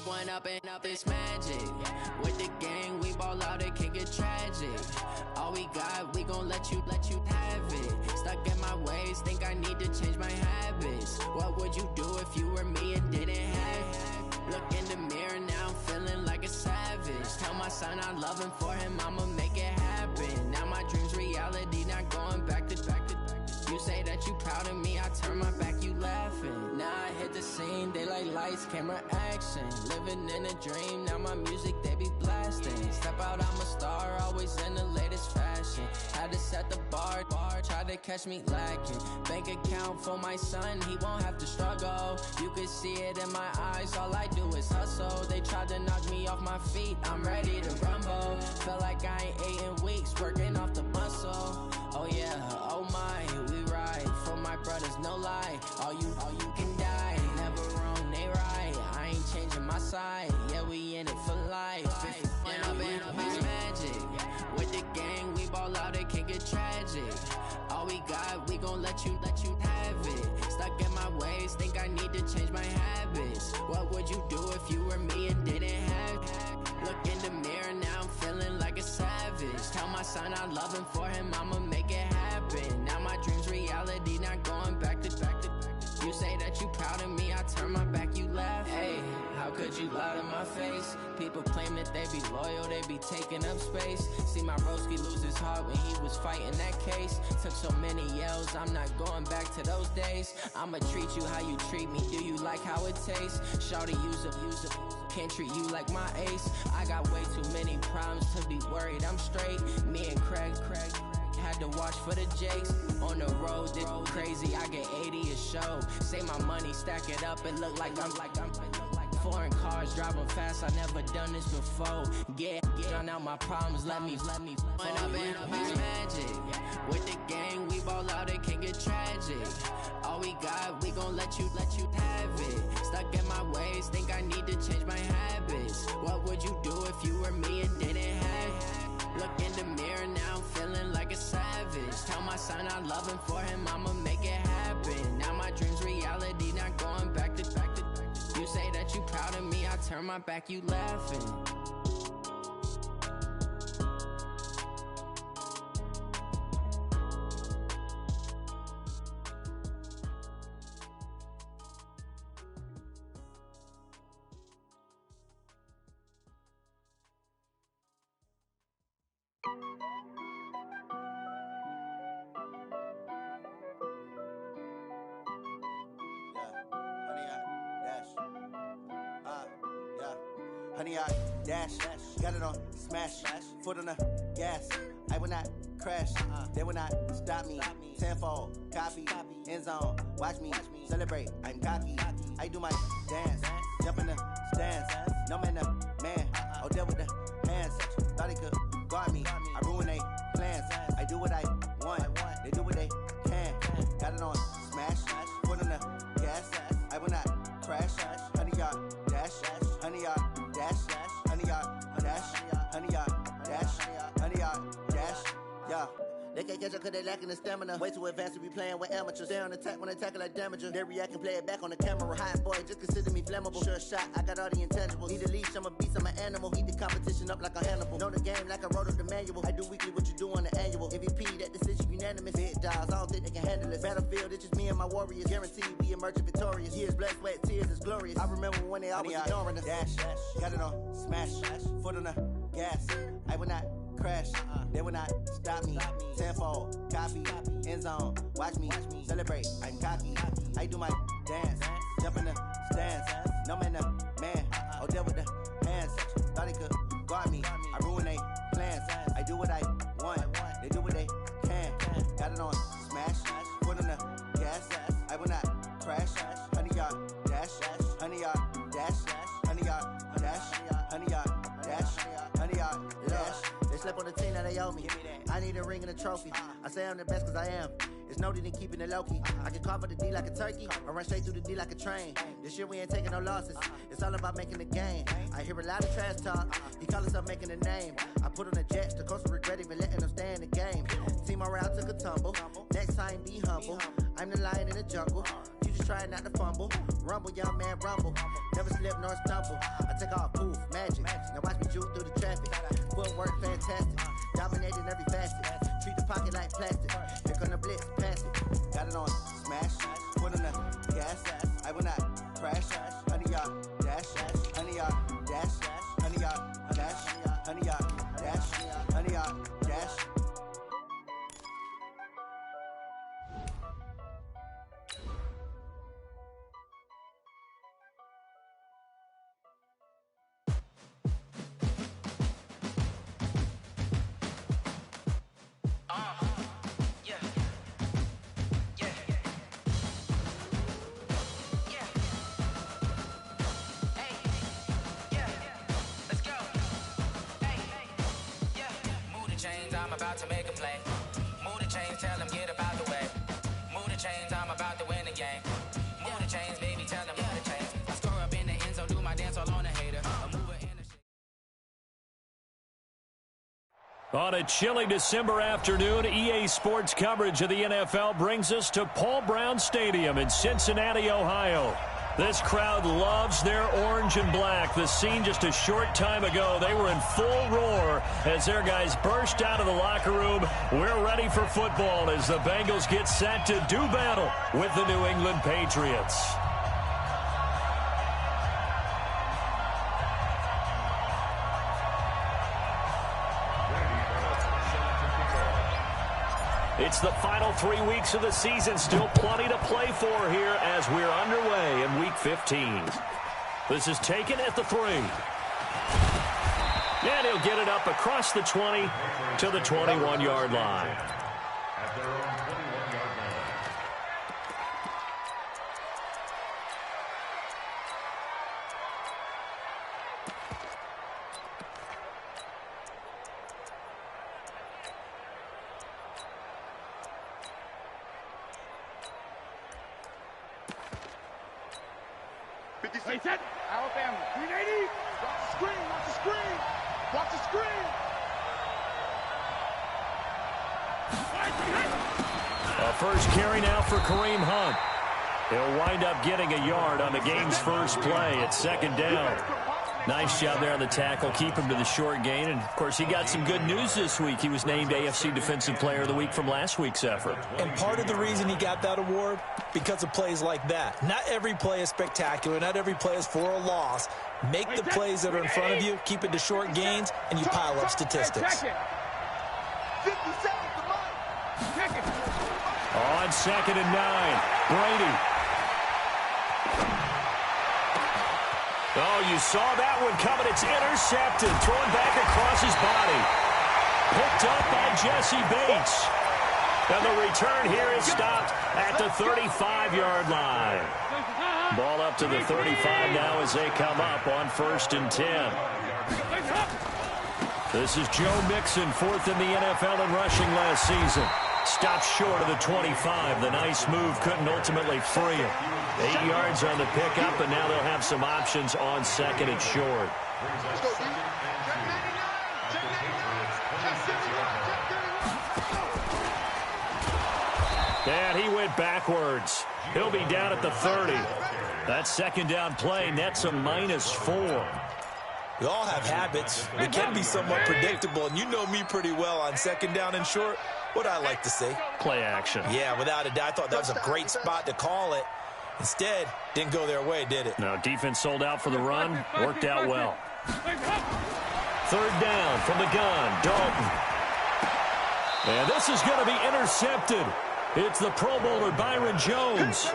One up and up, it's magic. With the gang, we ball out, it can get tragic. All we got, we gon' let you have it. Stuck in my ways, think I need to change my habits. What would you do if you were me and didn't have it? Look in the mirror, now I'm feeling like a savage. Tell my son I love him, for him I'ma make it happen. Now my dream's reality, not going back to. You say that you proud of me, I turn my back, you laughing. Now I hit the scene, they like lights, camera, action. Living in a dream, now my music, they be blasting. Step out, I'm a star, always in the latest fashion. Had to set the bar, try to catch me lacking. Bank account for my son, he won't have to struggle. You can see it in my eyes, all I do is hustle. They tried to knock me off my feet, I'm ready to rumble. Felt like I ain't ate in weeks, working off the muscle. Oh yeah, oh my, we ride for my brothers, no lie. All you can die, never wrong, they right. I ain't changing my side, yeah, we in it for life. And up, it's magic. With the gang, we ball out, it can get tragic. All we got, we gon' let you have it. Stuck in my ways, think I need to change my habits. What would you do if you were me and didn't have it? Look in the mirror, now I'm feeling like a savage. Tell my son I love him, for him I'ma make it happen. Now my dream's reality, not going back to. You say that you proud of me, I turn my back, you laugh. Hey, how could you lie to my face? People claim that they be loyal, they be taking up space. See my broski lose his heart when he was fighting that case. Took so many yells, I'm not going back to those days. I'ma treat you how you treat me, do you like how it tastes? Shawty, use up, can't treat you like my ace. I got way too many problems to be worried, I'm straight. Me and Craig had to watch for the Jakes. On the road, it's crazy, I get 80 a show. Say my money, stack it up, it look like I'm foreign cars, driving fast, I never done this before. Drown out my problems, let me One up and up, it's magic. With the gang, we ball out, it can get tragic. All we got, we gon' let you have it. Stuck in my ways, think I need to change my habits. What would you do if you were me and didn't have it? Look in the mirror, now I'm feeling like a savage. Tell my son I love him, for him I'ma make it happen. Now my dream's reality, not going back to. You say that you proud of me, I turn my back, you laughing. Honey, I dash, got it on smash, foot on the gas. I will not crash, they will not stop me. Tenfold, copy, end zone, watch me celebrate. I'm cocky, I do my dance, jump in the stands. No man, man, oh deal with the hands. Thought he could guard me, I ruin they plans. I do what I want, they do what they can. Got it on smash, foot on the gas. I will not crash, honey, y'all dash, honey, y'all dash, honey, y'all dash, honey, y'all dash, honey, y'all dash, yeah. They can't catch up cause they lacking the stamina. Way too advanced to be playing with amateurs. Stay on attack when attack like damager. They react and play it back on the camera. Hot boy, just consider me flammable. Sure shot, I got all the intangibles. Need a leash, I'm a beast, I'm an animal. Eat the competition up like a Hannibal. Know the game like I wrote up the manual. I do weekly what you do on the annual. MVP, that decision unanimous. Big dials, I don't think they can handle it. Battlefield, it's just me and my warriors. Guaranteed we emerging victorious. Years, blood, sweat, tears, is glorious. I remember when they always ignoring us. Dash, got it on smash, foot on the gas. I will not crash, they will not stop me. Tenfold, copy, end zone, watch me celebrate. I'm cocky, I do my dance, jump in the stands. No man, man, oh deal with the hands. Thought he could guard me, I ruin they plans. I do what I want, they do what they can. Got it on smash, foot on the gas. I will not crash, honey, y'all dash, honey, y'all dash, honey, y'all dash, honey, y'all dash, honey, y'all dash. They slept on the team that they owe me. I need a ring and a trophy. I say I'm the best cause I am. It's no need in keeping it low key. I can carve up the D like a turkey, or run straight through the D like a train. This year we ain't taking no losses. It's all about making the game. I hear a lot of trash talk. He call himself making a name. I put on the Jets, the coach will regret even letting them stay in the game. Team morale took a tumble. Next time be humble. I'm the lion in the jungle. You just trying not to fumble. Rumble, young man, rumble. Never slip nor stumble. I take off, poof, magic. Now watch me juke through the traffic. Footwork, fantastic. Dominating every facet. Treat the pocket like plastic. Here come the blitz, pass it. Got it on smash. Foot on the gas. I will not crash. 100-yard dash. 100-yard dash. 100-yard dash. 100-yard dash. 100-yard dash. I'm about to make a play. Move the chains, tell them get up out the way. Move the chains, I'm about to win the game. Move the chains, baby, tell them move the chains. I score up in the end zone, do my dance all on a hater. A mover in the On a chilly December afternoon, EA Sports coverage of the NFL brings us to Paul Brown Stadium in Cincinnati, Ohio. This crowd loves their orange and black. The scene just a short time ago, they were in full roar as their guys burst out of the locker room. We're ready for football as the Bengals get set to do battle with the New England Patriots. It's the final 3 weeks of the season. Still plenty to play for here as we're underway in Week 15. This is taken at the 3. And he'll get it up across the 20 to the 21-yard line. Set. Alabama. 380. Watch the screen. Watch the screen. Watch the screen. A first carry now for Kareem Hunt. He'll wind up getting a yard on the game's first play at second down. Nice job there on the tackle. Keep him to the short gain. And, of course, he got some good news this week. He was named AFC Defensive Player of the Week from last week's effort. And part of the reason he got that award, because of plays like that. Not every play is spectacular. Not every play is for a loss. Make the plays that are in front of you, keep it to short gains, and you pile up statistics. On 2nd and 9, Brady. Oh, you saw that one coming. It's intercepted. Thrown back across his body. Picked up by Jesse Bates. And the return here is stopped at the 35-yard line. Ball up to the 35 now as they come up on 1st and 10. This is Joe Mixon, 4th in the NFL in rushing last season. Stopped short of the 25. The nice move couldn't ultimately free him. 8 yards on the pickup, and now they'll have some options on 2nd and short. And he went backwards. He'll be down at the 30. That second down play nets a -4. We all have habits. They can be somewhat predictable, and you know me pretty well on 2nd down and short. What I like to say? Play action. Yeah, without a doubt. I thought that was a great spot to call it. Instead, didn't go their way, did it? No, defense sold out for the run. Worked out well. 3rd down from the gun. Dalton. And this is going to be intercepted. It's the Pro Bowler Byron Jones.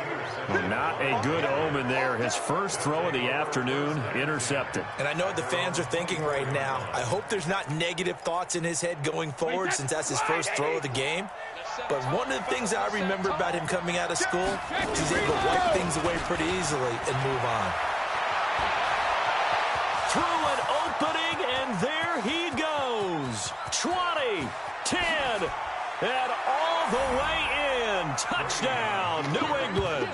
Not a good omen there. His first throw of the afternoon intercepted. And I know what the fans are thinking right now. I hope there's not negative thoughts in his head going forward since that's his first throw of the game. But one of the things I remember about him coming out of school is he's able to wipe things away pretty easily and move on. Through an opening, and there he goes. 20, 10, and all the way in. Touchdown, New England.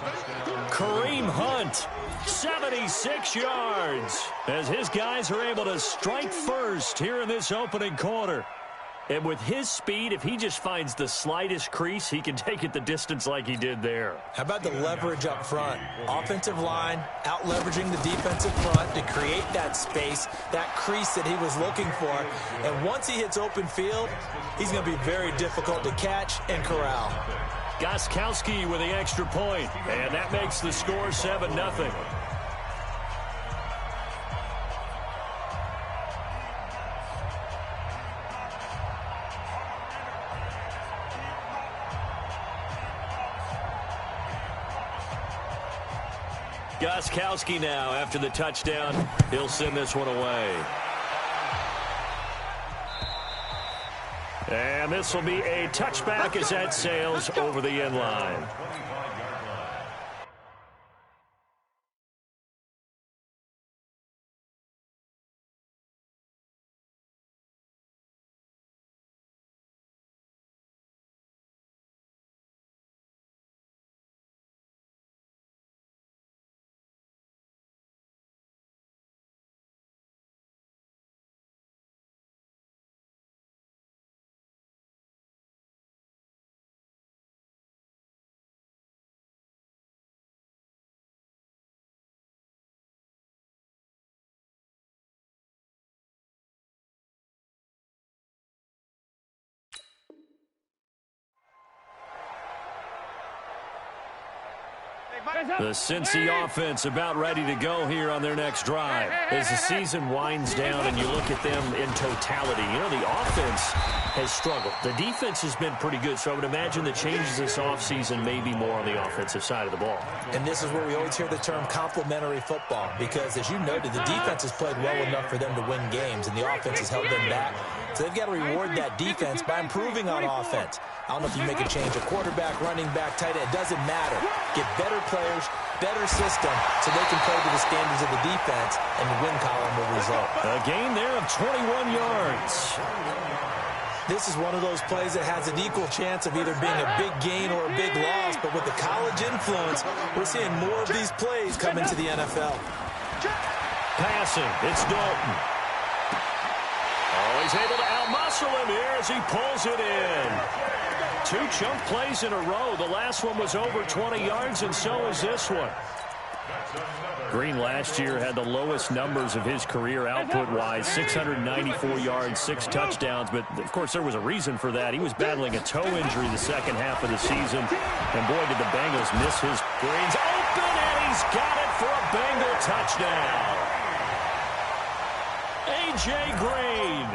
Kareem Hunt, 76 yards, as his guys are able to strike first here in this opening quarter. And with his speed, if he just finds the slightest crease, he can take it the distance like he did there. How about the leverage up front? Offensive line out-leveraging the defensive front to create that space, that crease that he was looking for. And once he hits open field, he's going to be very difficult to catch and corral. Gostkowski with the extra point, and that makes the score 7-0. Gostkowski now after the touchdown. He'll send this one away. And this will be a touchback as that sails over the end line. The Cincy offense about ready to go here on their next drive. As the season winds down and you look at them in totality, you know, the offense has struggled. The defense has been pretty good, so I would imagine the changes this offseason may be more on the offensive side of the ball. And this is where we always hear the term complementary football, because as you noted, the defense has played well enough for them to win games, and the offense has held them back. So they've got to reward that defense by improving on offense. I don't know if you make a change, a quarterback, running back, tight end, it doesn't matter. Get better players, better system, so they can play to the standards of the defense, and the win column will result. A gain there of 21 yards. This is one of those plays that has an equal chance of either being a big gain or a big loss, but with the college influence, we're seeing more of these plays come into the NFL. Passing, it's Dalton. Oh, he's able to outmuscle him here as he pulls it in. 2 chunk plays in a row. The last one was over 20 yards, and so is this one. Green last year had the lowest numbers of his career output-wise, 694 yards, 6 touchdowns. But, of course, there was a reason for that. He was battling a toe injury the second half of the season. And, boy, did the Bengals miss his brains open, and he's got it for a Bengal touchdown. A.J. Green,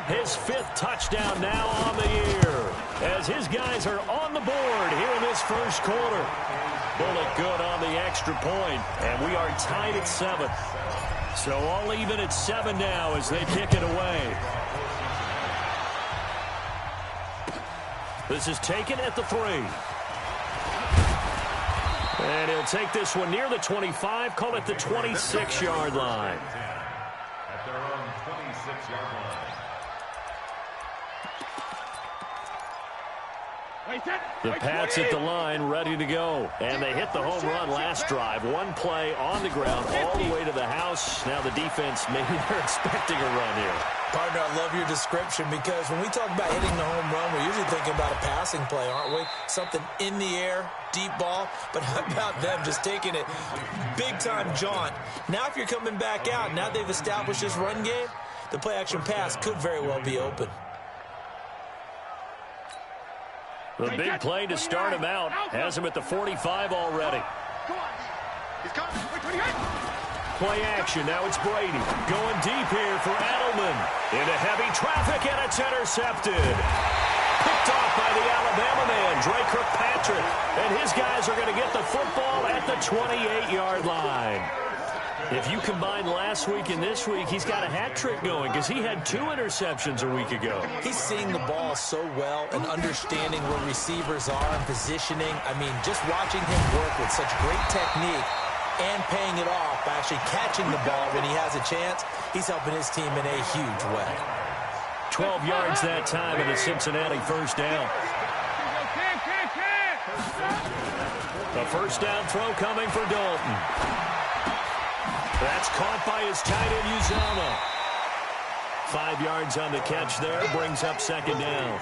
his 5th touchdown now on the year, as his guys are on the board here in this first quarter. Bullet good on the extra point, and we are tied at 7. So all even at 7 now as they kick it away. This is taken at the 3. And he'll take this one near the 25, call it the 26-yard line. At their own 26-yard line. The Pats at the line, ready to go. And they hit the home run last drive. 1 play on the ground all the way to the house. Now the defense, maybe they're expecting a run here. Partner, I love your description, because when we talk about hitting the home run, we're usually thinking about a passing play, aren't we? Something in the air, deep ball. But how about them just taking it big-time jaunt? Now if you're coming back out, now they've established this run game, the play-action pass could very well be open. The big play to start him out has him at the 45 already. Play action. Now it's Brady going deep here for Edelman. Into heavy traffic, and it's intercepted. Picked off by the Alabama man, Dre Kirkpatrick. And his guys are going to get the football at the 28-yard line. If you combine last week and this week, he's got a hat trick going, because he had 2 interceptions a week ago. He's seeing the ball so well and understanding where receivers are and positioning. I mean, just watching him work with such great technique and paying it off by actually catching the ball when he has a chance, he's helping his team in a huge way. 12 yards that time and a Cincinnati first down. The first down throw coming for Dalton. That's caught by his tight end, Uzama. 5 yards on the catch there, brings up second down.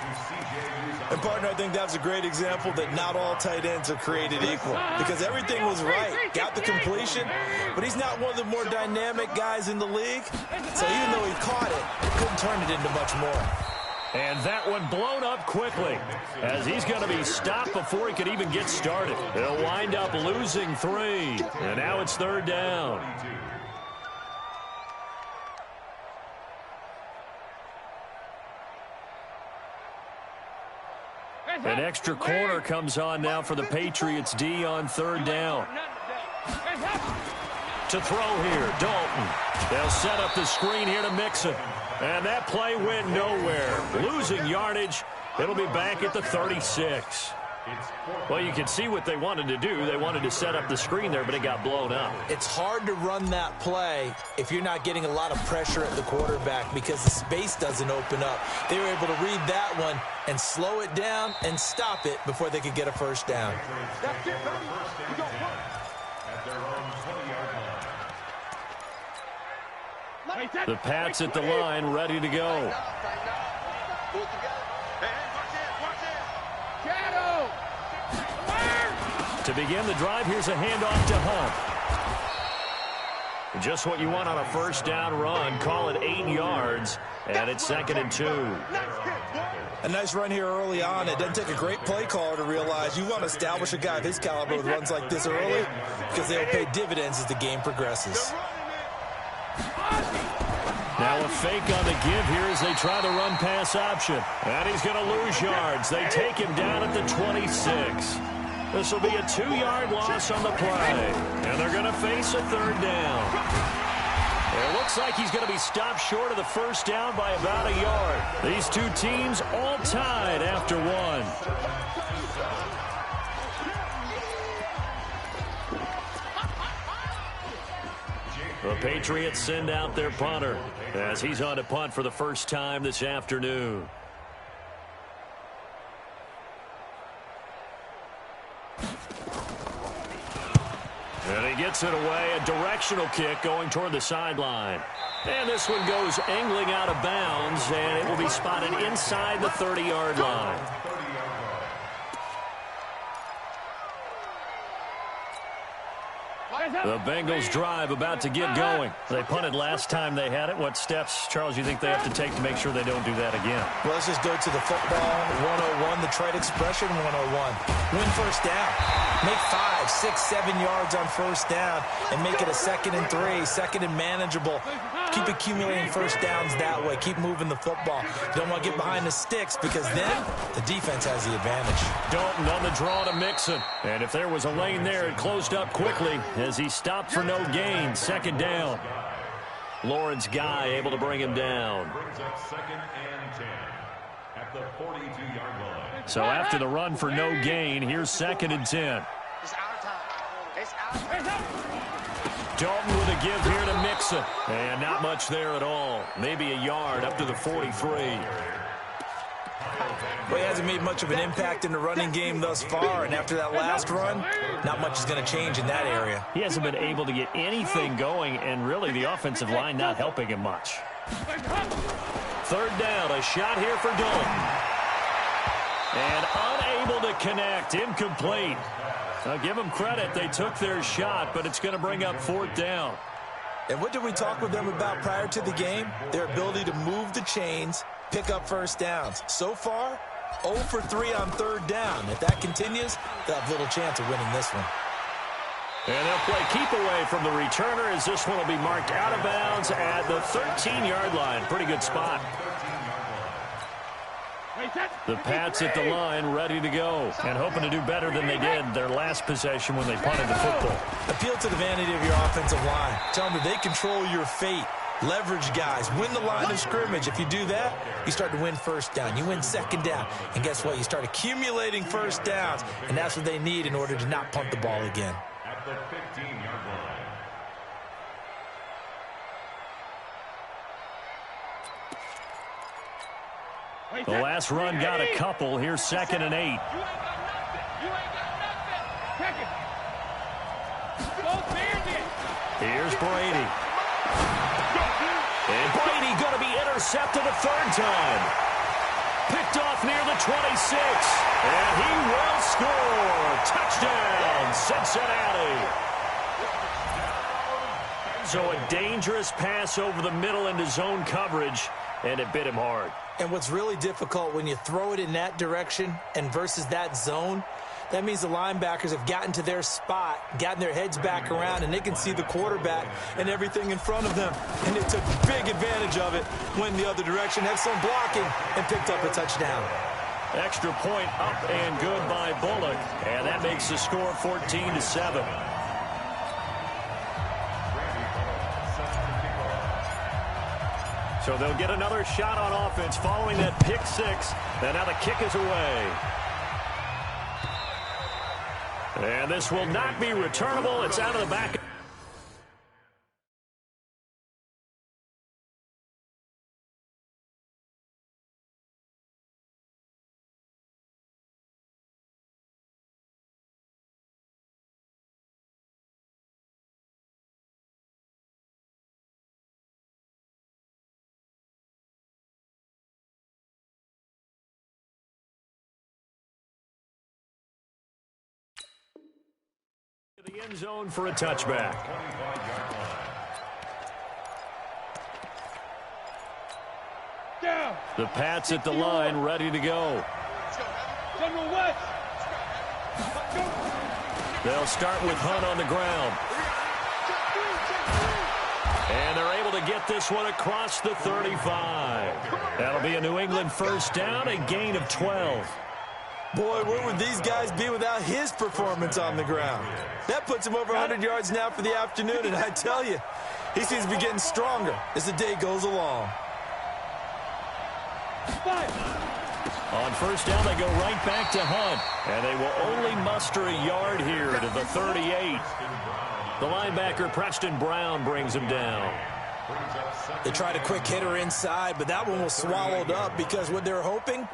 And, partner, I think that's a great example that not all tight ends are created equal because everything was right. Got the completion, but he's not one of the more dynamic guys in the league. So even though he caught it, couldn't turn it into much more. And that one blown up quickly as he's going to be stopped before he could even get started. He'll wind up losing 3, and now it's third down. An extra corner comes on now for the Patriots D on third down. To throw here, Dalton. They'll set up the screen here to Mixon. And that play went nowhere. Losing yardage. It'll be back at the 36. Well, you can see what they wanted to do. They wanted to set up the screen there, but it got blown up. It's hard to run that play if you're not getting a lot of pressure at the quarterback because the space doesn't open up. They were able to read that one and slow it down and stop it before they could get a first down. That's it, baby. You got one. At their own 20-yard line. The Pats at the line, ready to go. To begin the drive, here's a handoff to Hunt. Just what you want on a first down run. Call it 8 yards, and it's 2nd and 2. A nice run here early on. It doesn't take a great play caller to realize you want to establish a guy of his caliber with runs like this early because they'll pay dividends as the game progresses. Now a fake on the give here as they try the run-pass option. And he's going to lose yards. They take him down at the 26. This will be a 2-yard loss on the play. And they're going to face a third down. It looks like he's going to be stopped short of the first down by about a yard. These two teams all tied after one. The Patriots send out their punter as he's on to punt for the first time this afternoon. And he gets it away, a directional kick going toward the sideline. And this one goes angling out of bounds, and it will be spotted inside the 30-yard line. The Bengals drive about to get going. They punted last time they had it. What steps, Charles, you think they have to take to make sure they don't do that again? Well, let's just go to the football 101, the trite expression 101. Win first down. Make 5, 6, 7 yards on first down and make it a 2nd and 3, 2nd and manageable. Keep accumulating first downs that way. Keep moving the football. You don't want to get behind the sticks because then the defense has the advantage. Dalton on the draw to Mixon. And if there was a lane there, it closed up quickly as he stopped for no gain. 2nd down. Lawrence Guy able to bring him down. Brings up 2nd and 10 at the 42-yard line. So after the run for no gain, here's 2nd and 10. It's our time. It's our time. Dalton with a give here to Mixon. And not much there at all. Maybe a yard up to the 43. Well, he hasn't made much of an impact in the running game thus far, and after that last run, not much is going to change in that area. He hasn't been able to get anything going, and really the offensive line not helping him much. 3rd down, a shot here for Dalton. And unable to connect, incomplete. I'll give them credit, they took their shot, but it's going to bring up 4th down. And what did we talk with them about prior to the game? Their ability to move the chains, pick up first downs. So far, 0 for 3 on 3rd down. If that continues, they'll have little chance of winning this one. And they'll play keep away from the returner as this one will be marked out of bounds at the 13-yard line. Pretty good spot. The Pats at the line ready to go and hoping to do better than they did their last possession when they punted the football. Appeal to the vanity of your offensive line. Tell them that they control your fate. Leverage guys. Win the line of scrimmage. If you do that, you start to win first down. You win 2nd down. And guess what? You start accumulating first downs. And that's what they need in order to not punt the ball again. At the 15-yard line. The last run got a couple. Here's 2nd and 8. Here's Brady. And Brady going to be intercepted. intercepted a third time. Picked off near the 26. And he will score. Touchdown, Cincinnati. So a dangerous pass over the middle into zone coverage, and it bit him hard. And what's really difficult when you throw it in that direction and versus that zone, that means the linebackers have gotten to their spot, gotten their heads back around, and they can see the quarterback and everything in front of them. And they took big advantage of it, went the other direction, had some blocking, and picked up a touchdown. Extra point up and good by Bullock, and that makes the score 14-7. So they'll get another shot on offense following that pick six, and now the kick is away. And this will not be returnable. It's out of the back. The end zone for a touchback. The Pats at the line, ready to go. They'll start with Hunt on the ground. And they're able to get this one across the 35. That'll be a New England first down, a gain of 12. Boy, where would these guys be without his performance on the ground? That puts him over 100 yards now for the afternoon, and I tell you, he seems to be getting stronger as the day goes along. On first down, they go right back to Hunt, and they will only muster a yard here to the 38. The linebacker, Preston Brown, brings him down. They tried a quick hitter inside, but that one was swallowed up because what they're hoping,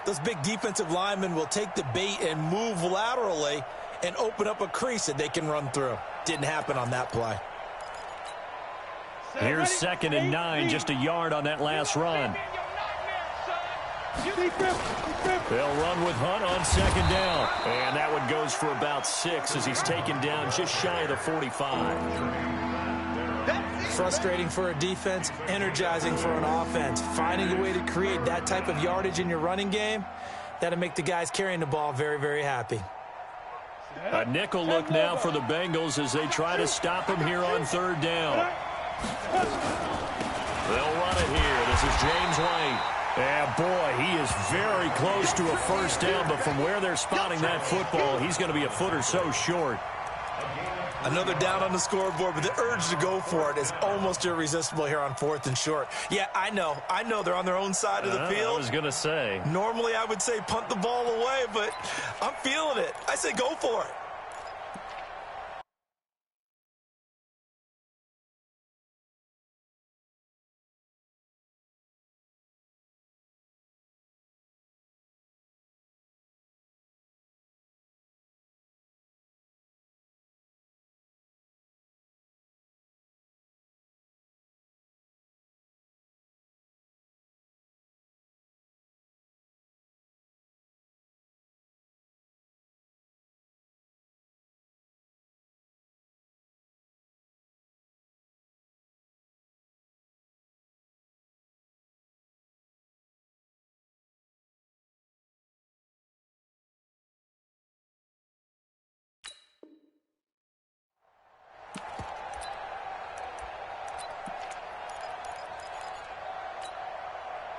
those big defensive linemen will take the bait and move laterally and open up a crease that they can run through. Didn't happen on that play. Here's 2nd and 9, just a yard on that last run. They'll run with Hunt on 2nd down. And that one goes for about 6 as he's taken down just shy of the 45. Frustrating for a defense, energizing for an offense. Finding a way to create that type of yardage in your running game, that'll make the guys carrying the ball very, very happy. A nickel look now for the Bengals as they try to stop him here on 3rd down. They'll run it here. This is James White. And boy, he is very close to a first down, but from where they're spotting that football, he's going to be a foot or so short. Another down on the scoreboard, but the urge to go for it is almost irresistible here on 4th and short. Yeah, I know they're on their own side of the field. I was going to say. Normally I would say punt the ball away, but I'm feeling it. I say go for it.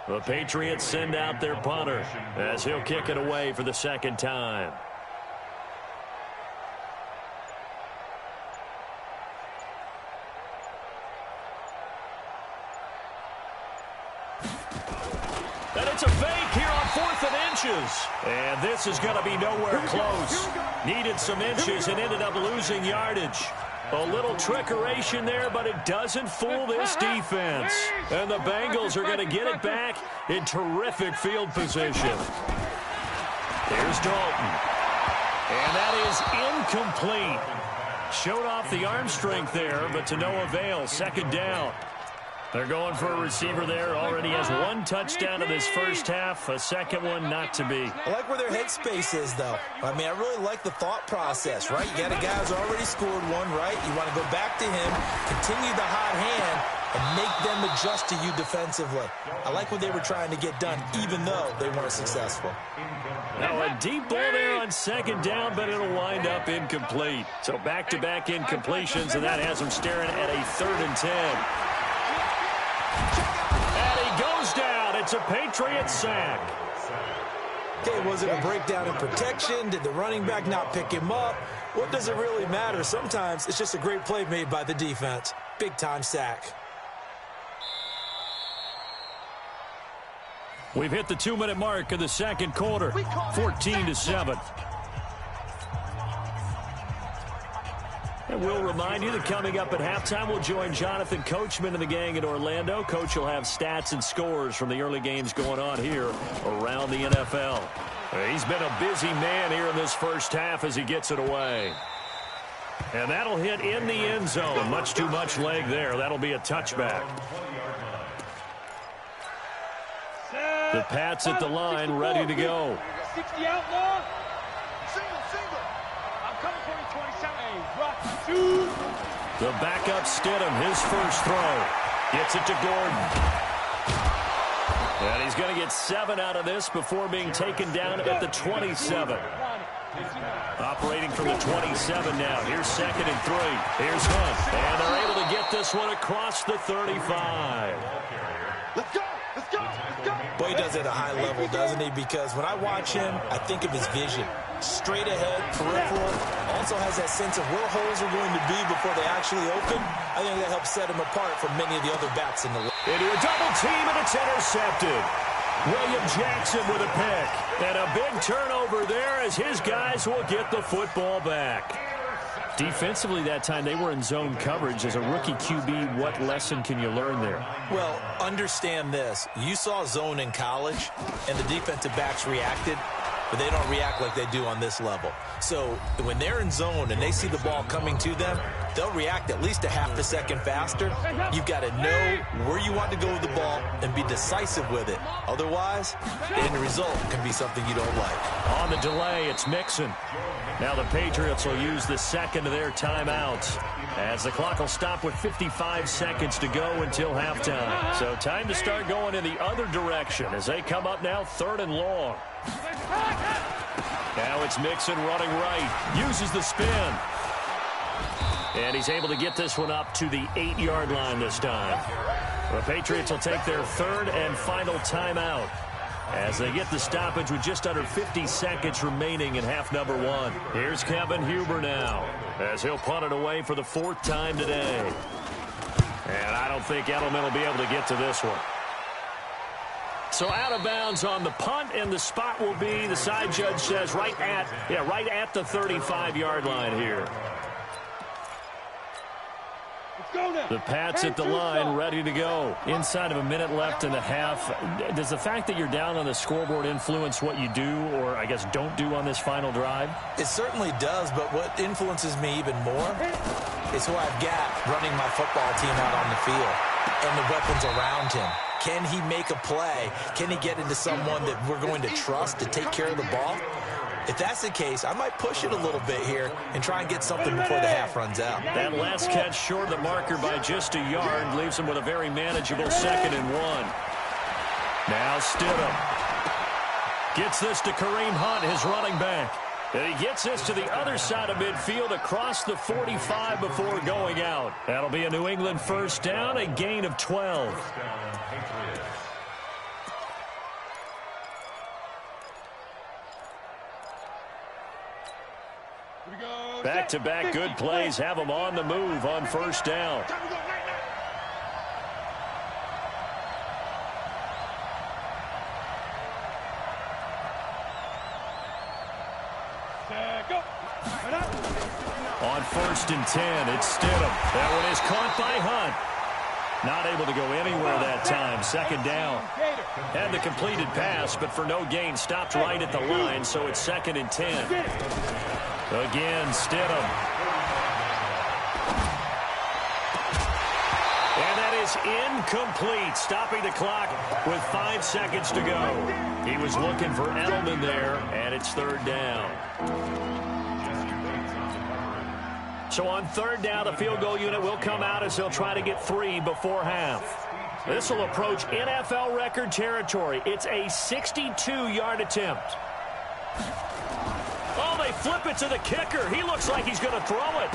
The Patriots send out their punter as he'll kick it away for the 2nd time. And it's a fake here on 4th and inches. And this is going to be nowhere close. Needed some inches and ended up losing yardage. A little trickeration there, but it doesn't fool this defense. And the Bengals are going to get it back in terrific field position. Here's Dalton. And that is incomplete. Showed off the arm strength there, but to no avail. 2nd down. They're going for a receiver there. Already has one touchdown in this first half. A second one not to be. I like where their headspace is, though. I mean, I really like the thought process, right? You got a guy who's already scored one, right? You want to go back to him, continue the hot hand, and make them adjust to you defensively. I like what they were trying to get done, even though they weren't successful. Now a deep ball there on second down, but it'll wind up incomplete. So back-to-back incompletions, and that has him staring at a 3rd and 10. And he goes down. It's a Patriots sack. Okay, was it a breakdown in protection? Did the running back not pick him up? What does it really matter? Sometimes it's just a great play made by the defense. Big-time sack. We've hit the 2-minute mark of the second quarter, 14-7. And we'll remind you that coming up at halftime, we'll join Jonathan Coachman and the gang in Orlando. Coach will have stats and scores from the early games going on here around the NFL. He's been a busy man here in this first half as he gets it away. And that'll hit in the end zone. Much too much leg there. That'll be a touchback. The Pats at the line, ready to go. 60 outlaw. Single. I'm coming for you, 27. The backup Stidham, his first throw. Gets it to Gordon. And he's going to get 7 out of this before being taken down at the 27. Operating from the 27 now. Here's 2nd and 3. Here's Hunt. And they're able to get this one across the 35. Let's go. Boy, he does it at a high level, doesn't he? Because when I watch him, I think of his vision. Straight ahead, peripheral. Also has that sense of where holes are going to be before they actually open. I think that helps set him apart from many of the other backs in the league. Into a double team, and it's intercepted. William Jackson with a pick. And a big turnover there as his guys will get the football back. Defensively that time, they were in zone coverage. As a rookie QB, what lesson can you learn there? Well, understand this. You saw zone in college, and the defensive backs reacted, but they don't react like they do on this level. So when they're in zone and they see the ball coming to them, they'll react at least a half a second faster. You've got to know where you want to go with the ball and be decisive with it. Otherwise, the end result can be something you don't like. On the delay, it's Mixon. Now the Patriots will use the second of their timeouts as the clock will stop with 55 seconds to go until halftime. So time to start going in the other direction as they come up now 3rd and long. Now it's Mixon running right. Uses the spin. And he's able to get this one up to the 8-yard line this time. The Patriots will take their 3rd and final timeout as they get the stoppage with just under 50 seconds remaining in half number 1. Here's Kevin Huber now as he'll punt it away for the 4th time today. And I don't think Edelman will be able to get to this one. So out of bounds on the punt, and the spot will be, the side judge says, right at the 35-yard line here. The Pats at the line, ready to go. Inside of a minute left in the half. Does the fact that you're down on the scoreboard influence what you do, or I guess don't do on this final drive? It certainly does, but what influences me even more is who I've got running my football team out on the field and the weapons around him. Can he make a play? Can he get into someone that we're going to trust to take care of the ball? If that's the case, I might push it a little bit here and try and get something before the half runs out. That last catch short of the marker by just a yard leaves him with a very manageable 2nd and 1. Now Stidham gets this to Kareem Hunt, his running back. And he gets this to the other side of midfield across the 45 before going out. That'll be a New England 1st down, a gain of 12. Back-to-back good plays have them on the move on 1st down. On 1st and 10, it's Stidham. That one is caught by Hunt. Not able to go anywhere that time. 2nd down. Had the completed pass, but for no gain. Stopped right at the line, so it's 2nd and 10. Again, Stidham. And that is is incomplete, stopping the clock with 5 seconds to go. He was looking for Edelman there, and it's third down. So on third down, the field goal unit will come out as they'll try to get 3 before half. This will approach NFL record territory. It's a 62-yard attempt. Oh, they flip it to the kicker. He looks like he's going to throw it.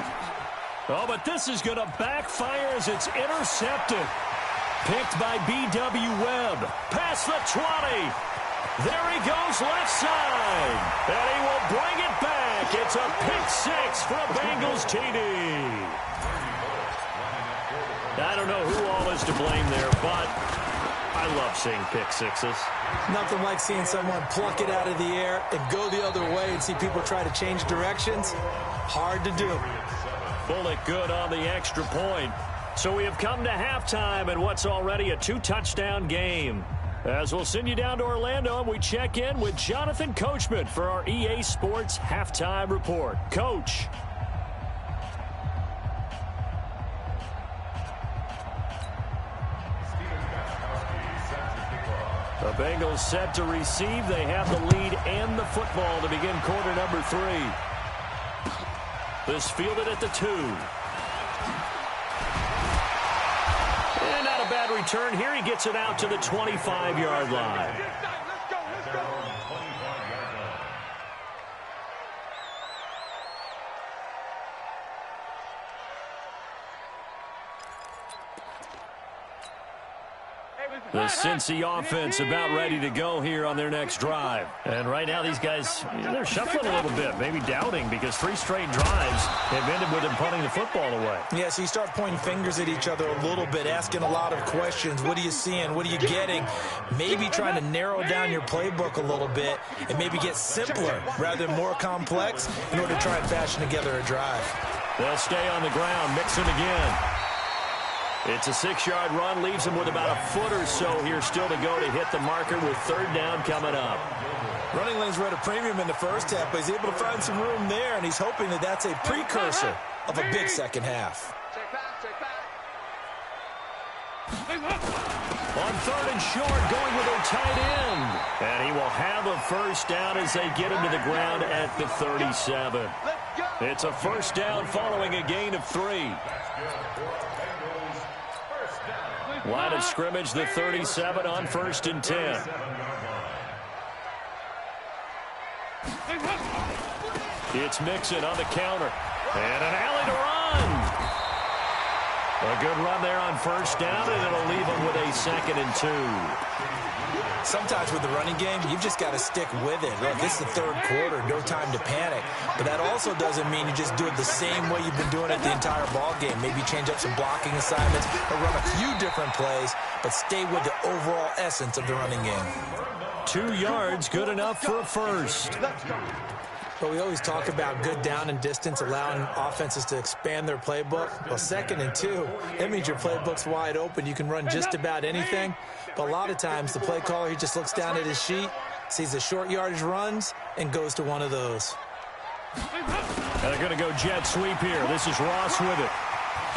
Oh, but this is going to backfire as it's intercepted. Picked by B.W. Webb. Past the 20. There he goes left side. And he will bring it back. It's a pick 6 for a Bengals TD. I don't know who all is to blame there, but I love seeing pick sixes. Nothing like seeing someone pluck it out of the air and go the other way and see people try to change directions. Hard to do. Bullock good on the extra point. So we have come to halftime in what's already a 2-touchdown game. As we'll send you down to Orlando, and we check in with Jonathan Coachman for our EA Sports Halftime Report. Coach. The Bengals set to receive. They have the lead and the football to begin quarter number 3. This fielded at the 2. And not a bad return here. He gets it out to the 25-yard line. The Cincy offense about ready to go here on their next drive. And right now these guys, they're shuffling a little bit, maybe doubting, because 3 straight drives have ended with them punting the football away. Yeah, so you start pointing fingers at each other a little bit, asking a lot of questions. What are you seeing? What are you getting? Maybe trying to narrow down your playbook a little bit and maybe get simpler rather than more complex in order to try and fashion together a drive. They'll stay on the ground, mix them again. It's a 6-yard run, leaves him with about a foot or so here still to go to hit the marker with third down coming up. Running lanes were at a premium in the first half, but he's able to find some room there, and he's hoping that that's a precursor of a big second half. On third and short, going with a tight end. And he will have a first down as they get him to the ground at the 37. It's a first down following a gain of 3. Line of scrimmage, the 37 on 1st and 10. It's Mixon on the counter. And an alley to run. A good run there on first down, and it'll leave him with a 2nd and 2. Sometimes with the running game, you've just got to stick with it. Look, it's the third quarter, no time to panic. But that also doesn't mean you just do it the same way you've been doing it the entire ball game. Maybe change up some blocking assignments or run a few different plays, but stay with the overall essence of the running game. 2 yards, good enough for a first. But we always talk about good down and distance, allowing offenses to expand their playbook. Well, 2nd and 2, that means your playbook's wide open. You can run just about anything. But a lot of times, the play caller, he just looks down at his sheet, sees the short yardage runs, and goes to one of those. And they're going to go jet sweep here. This is Ross with it.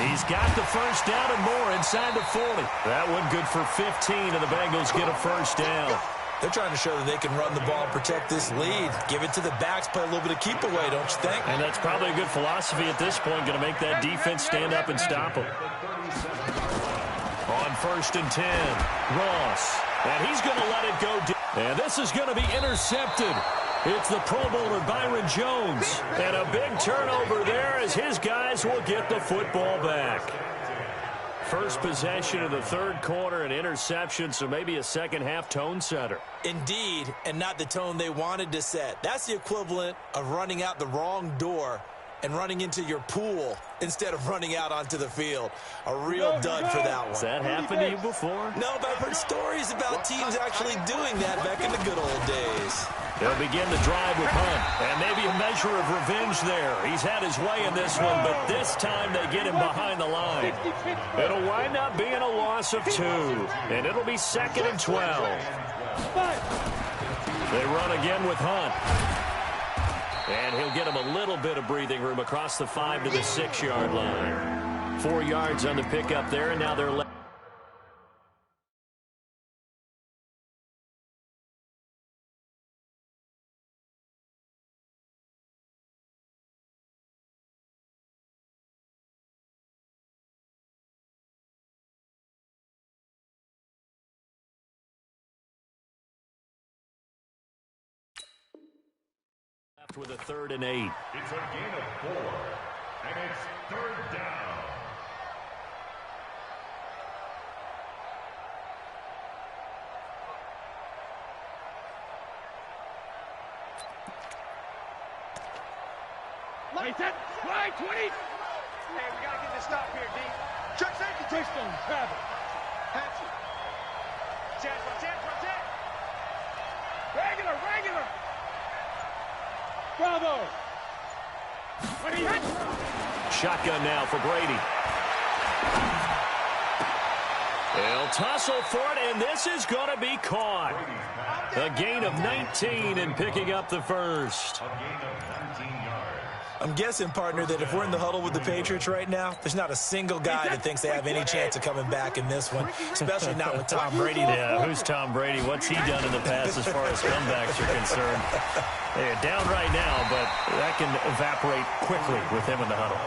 He's got the first down and more inside the 40. That one good for 15, and the Bengals get a first down. They're trying to show that they can run the ball and protect this lead. Give it to the backs, play a little bit of keep away, don't you think? And that's probably a good philosophy at this point, going to make that defense stand up and stop them. On 1st and 10, Ross. And he's going to let it go. And this is going to be intercepted. It's the Pro Bowler Byron Jones. And a big turnover there as his guys will get the football back. First possession of the third quarter, an interception, so maybe a second-half tone setter. Indeed, and not the tone they wanted to set. That's the equivalent of running out the wrong door and running into your pool instead of running out onto the field. A real dud for that one. Has that happened to you before? No, but I've heard stories about teams actually doing that back in the good old days. They'll begin the drive with Hunt, and maybe a measure of revenge there. He's had his way in this one, but this time they get him behind the line. It'll wind up being a loss of 2, and it'll be 2nd and 12. They run again with Hunt. And he'll get him a little bit of breathing room across the 5 to the 6-yard line. 4 yards on the pickup there, and now they're left. With a 3rd and 8. It's a gain of 4, and it's 3rd down. Right, 20. Hey, we got to get this stop here, D. Check safety. Touchdown, Travis. Hanson. Chance. Regular. Bravo. Shotgun now for Brady. They'll tussle for it, and this is going to be caught. A gain of 19 and picking up the first. A gain of 19 yards. I'm guessing, partner, that if we're in the huddle with the Patriots right now, there's not a single guy that thinks they have any chance of coming back in this one, especially not with Tom Brady. Yeah, who's Tom Brady? What's he done in the past as far as comebacks are concerned? They're down right now, but that can evaporate quickly with him in the huddle.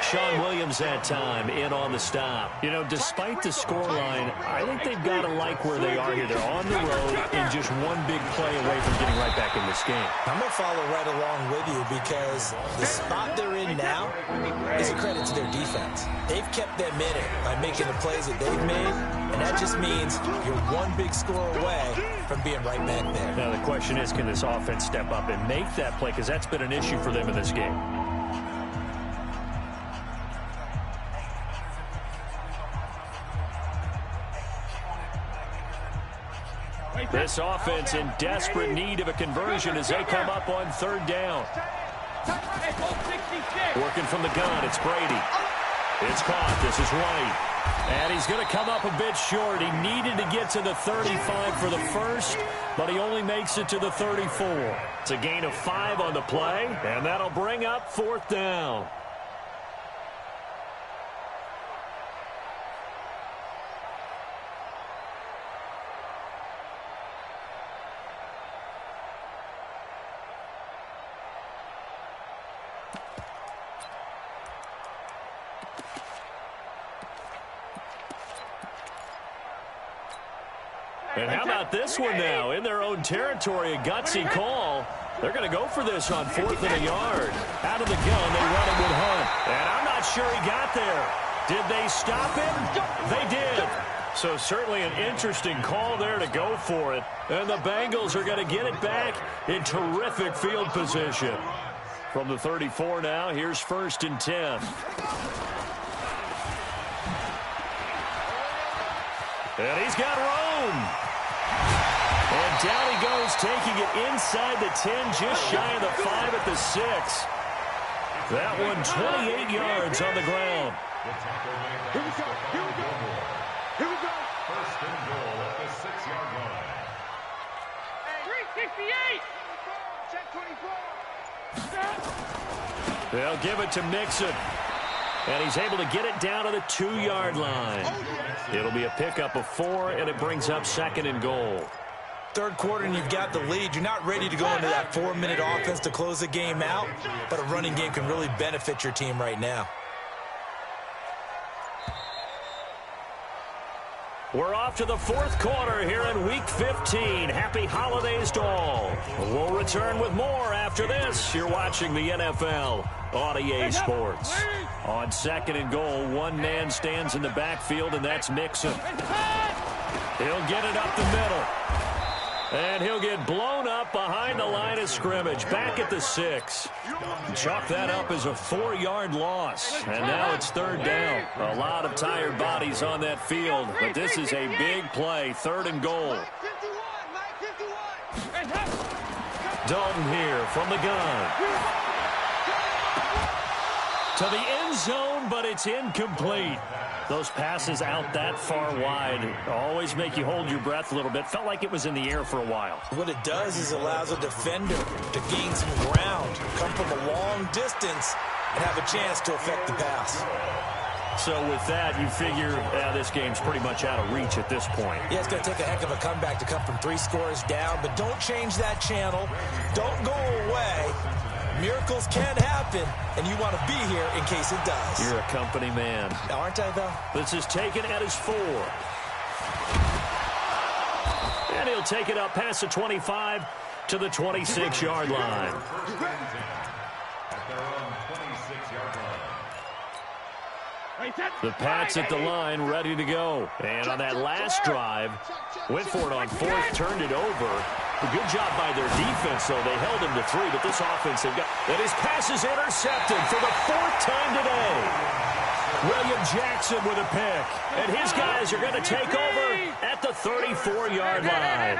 Sean Williams that time in on the stop. You know, despite the scoreline, I think they've got to like where they are here. They're on the road and just one big play away from getting right back in this game. I'm going to follow right along with you because the spot they're in now is a credit to their defense. They've kept them in it by making the plays that they've made, and that just means you're one big score away from being right back there. Now, the question is, can this offense step up and make that play? Because that's been an issue for them in this game. This offense in desperate need of a conversion as they come up on 3rd down. Working from the gun, it's Brady. It's caught. This is White. And he's going to come up a bit short. He needed to get to the 35 for the first, but he only makes it to the 34. It's a gain of 5 on the play, and that'll bring up 4th down. And how about this one now? In their own territory, a gutsy call. They're going to go for this on 4th and a yard. Out of the gun, they run it with Hunt. And I'm not sure he got there. Did they stop him? They did. So certainly an interesting call there to go for it. And the Bengals are going to get it back in terrific field position. From the 34 now, here's 1st and 10. And he's got room. And down he goes, taking it inside the 10, just shy of the 5 at the 6. That one 28 yards on the ground. Here we go. 1st and goal at the 6-yard line. 368. Check 24. They'll give it to Mixon. And he's able to get it down to the 2-yard line. It'll be a pickup of 4, and it brings up 2nd and goal. 3rd quarter and you've got the lead. You're not ready to go into that 4-minute offense to close the game out, but a running game can really benefit your team right now. We're off to the 4th quarter here in Week 15. Happy holidays to all. We'll return with more after this. You're watching the NFL on EA Sports. On 2nd and goal, one man stands in the backfield, and that's Mixon. He'll get it up the middle. And he'll get blown up behind the line of scrimmage. Back at the 6. Chalk that up as a 4-yard loss. And now it's 3rd down. A lot of tired bodies on that field. But this is a big play. 3rd and goal. Dalton here from the gun. To the end zone, but it's incomplete. Those passes out that far wide always make you hold your breath a little bit. Felt like it was in the air for a while. What it does is allows a defender to gain some ground, come from a long distance, and have a chance to affect the pass. So with that, you figure this game's pretty much out of reach at this point. Yeah, it's going to take a heck of a comeback to come from 3 scores down, but don't change that channel. Don't go away. Miracles can happen, and you want to be here in case it does. You're a company man. Aren't I, though? This is taken at his 4. And he'll take it up past the 25 to the 26-yard line. At their own 26-yard line. The Pats at the line, ready to go. And on that last drive, went for it on fourth, turned it over. A good job by their defense, though. They held him to 3, but this offense, they've got... And his pass is intercepted for the 4th time today. William Jackson with a pick. And his guys are going to take over at the 34-yard line.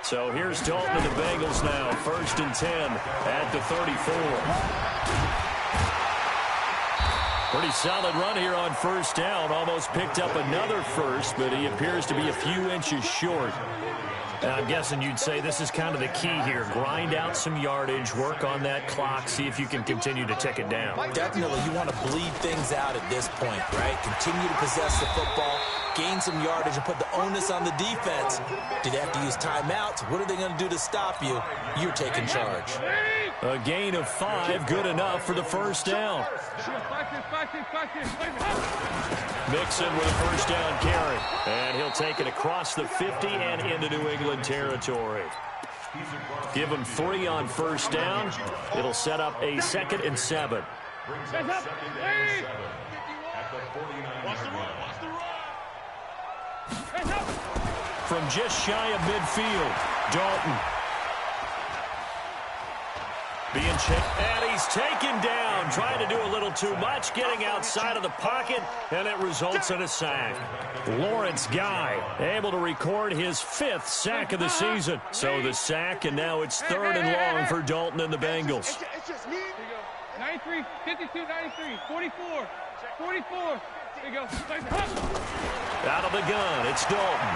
So here's Dalton and the Bengals now. 1st and 10 at the 34. Pretty solid run here on 1st down. Almost picked up another first, but he appears to be a few inches short. And I'm guessing you'd say this is kind of the key here. Grind out some yardage, work on that clock, see if you can continue to tick it down. Definitely, you want to bleed things out at this point, right? Continue to possess the football, gain some yardage, and put the onus on the defense. Do they have to use timeouts? What are they going to do to stop you? You're taking charge. A gain of 5, good enough for the 1st down. Mixon with a 1st down carry. And he'll take it across the 50 and into New England territory. Give him 3 on 1st down. It'll set up a 2nd and 7. From just shy of midfield, Dalton. Being checked, and he's taken down, trying to do a little too much, getting outside of the pocket, and it results in a sack. Lawrence Guy able to record his 5th sack of the season. So the sack, and now it's 3rd and long for Dalton and the Bengals. 93, 52, 93, 44, 44. There you go. Out of the gun, it's Dalton.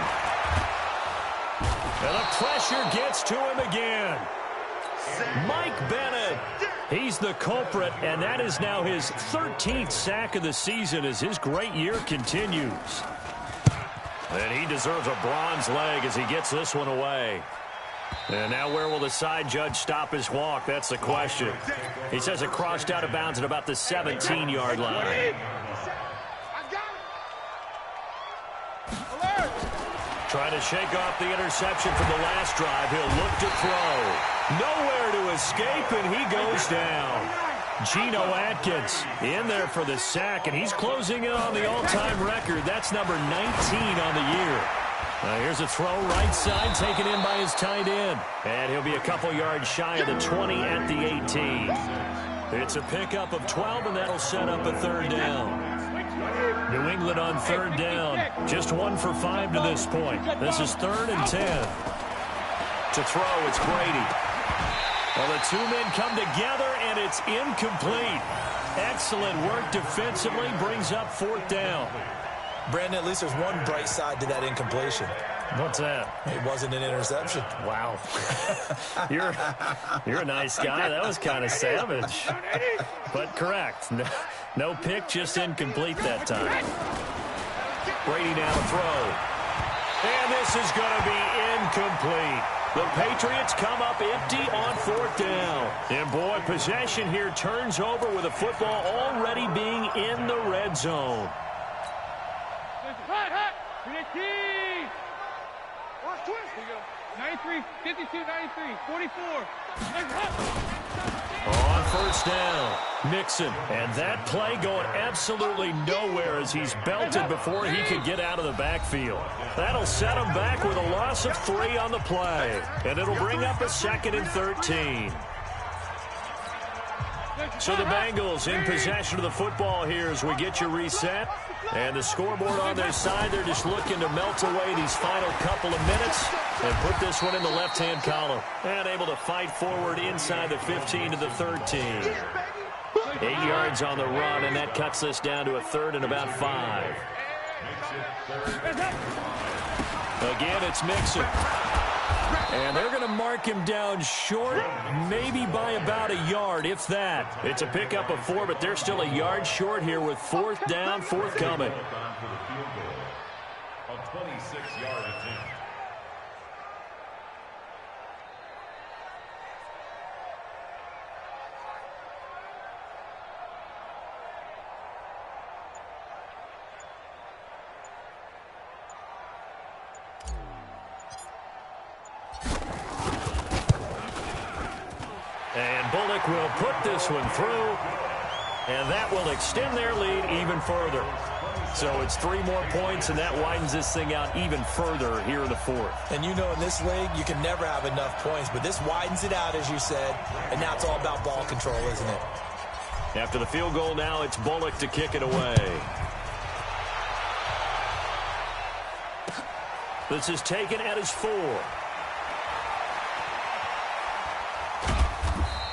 And the pressure gets to him again. Mike Bennett, he's the culprit, and that is now his 13th sack of the season as his great year continues. And he deserves a bronze leg as he gets this one away. And now where will the side judge stop his walk? That's the question. He says it crossed out of bounds at about the 17-yard line. Trying to shake off the interception from the last drive. He'll look to throw. Nowhere to escape, and he goes down. Geno Atkins in there for the sack, and he's closing in on the all-time record. That's number 19 on the year. Here's a throw right side, taken in by his tight end. And he'll be a couple yards shy of the 20 at the 18. It's a pickup of 12, and that'll set up a 3rd down. New England on 3rd down. Just 1 for 5 to this point. This is 3rd and 10. To throw, it's Brady. Well, the 2 men come together, and it's incomplete. Excellent work defensively. Brings up 4th down. Brandon, at least there's one bright side to that incompletion. What's that? It wasn't an interception. Wow. You're a nice guy. That was kind of savage. But correct. No pick, just incomplete that time. Brady now to throw. And this is going to be incomplete. The Patriots come up empty on 4th down. And boy, possession here turns over with the football already being in the red zone. 93, 52, 93, 44. On 1st down, Mixon. And that play going absolutely nowhere as he's belted before he could get out of the backfield. That'll set him back with a loss of 3 on the play. And it'll bring up a 2nd and 13. So the Bengals in possession of the football here as we get you reset. And the scoreboard on their side, they're just looking to melt away these final couple of minutes and put this one in the left-hand column. And able to fight forward inside the 15 to the 13. 8 yards on the run, and that cuts this down to a 3rd and about 5. Again, it's Mixon. And they're going to mark him down short, maybe by about a yard, if that. It's a pickup of 4, but they're still a yard short here with 4th down, forthcoming. A 26-yard attempt. And Bullock will put this one through, and that will extend their lead even further. So it's 3 more points, and that widens this thing out even further here in the fourth. And you know in this league, you can never have enough points, but this widens it out, as you said, and now it's all about ball control, isn't it? After the field goal now, it's Bullock to kick it away. This is taken at his 4.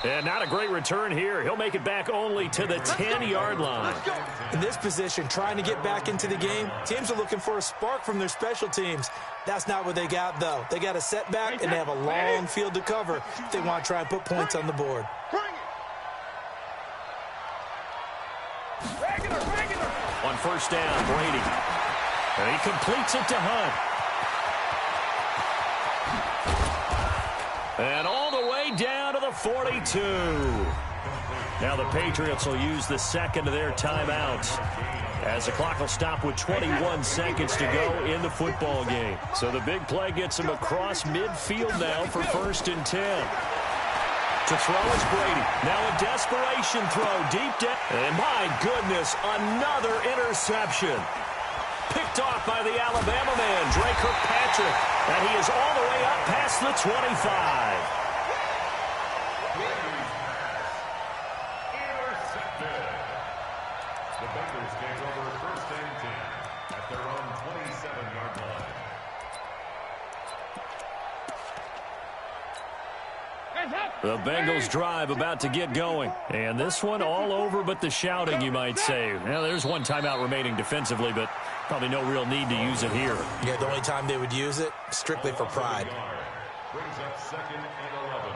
And not a great return here. He'll make it back only to the 10-yard line. In this position, trying to get back into the game, teams are looking for a spark from their special teams. That's not what they got, though. They got a setback, and they have a long field to cover if they want to try and put points on the board. On first down, Brady. And he completes it to Hunt. And all the way down to the 42. Now the Patriots will use the second of their timeouts as the clock will stop with 21 seconds to go in the football game. So the big play gets him across midfield now for 1st and 10. To throw is Brady. Now a desperation throw deep down. And my goodness, another interception. Picked off by the Alabama man, Drake Kirkpatrick. And he is all the way up past the 25. Intercepted. The Bengals take over 1st and 10 at their own 27-yard line. The Bengals drive about to get going. And this one all over but the shouting, you might say. Well, there's one timeout remaining defensively, but probably no real need to use it here. Yeah, the only time they would use it, strictly for pride. Brings up 2nd and 11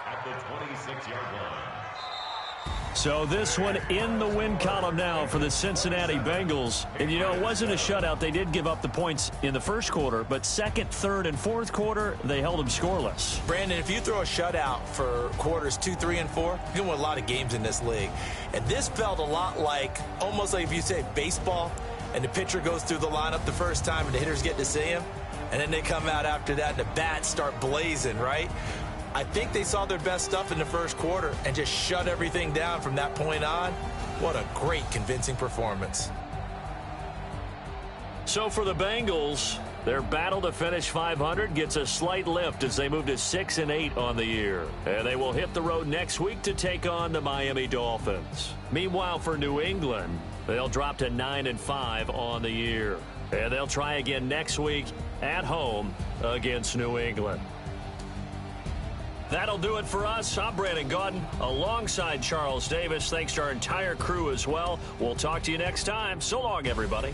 at the 26-yard line. So this one in the win column now for the Cincinnati Bengals. And, you know, it wasn't a shutout. They did give up the points in the first quarter, but 2nd, 3rd, and 4th quarter, they held them scoreless. Brandon, if you throw a shutout for quarters 2, 3, and 4, you can win a lot of games in this league. And this felt a lot like, almost like if you say baseball, and the pitcher goes through the lineup the first time and the hitters get to see him, and then they come out after that and the bats start blazing, right? I think they saw their best stuff in the first quarter and just shut everything down from that point on. What a great, convincing performance. So for the Bengals, their battle to finish 500 gets a slight lift as they move to 6-8 on the year. And they will hit the road next week to take on the Miami Dolphins. Meanwhile, for New England, they'll drop to 9-5 on the year. And they'll try again next week at home against New England. That'll do it for us. I'm Brandon Gaudin alongside Charles Davis. Thanks to our entire crew as well. We'll talk to you next time. So long, everybody.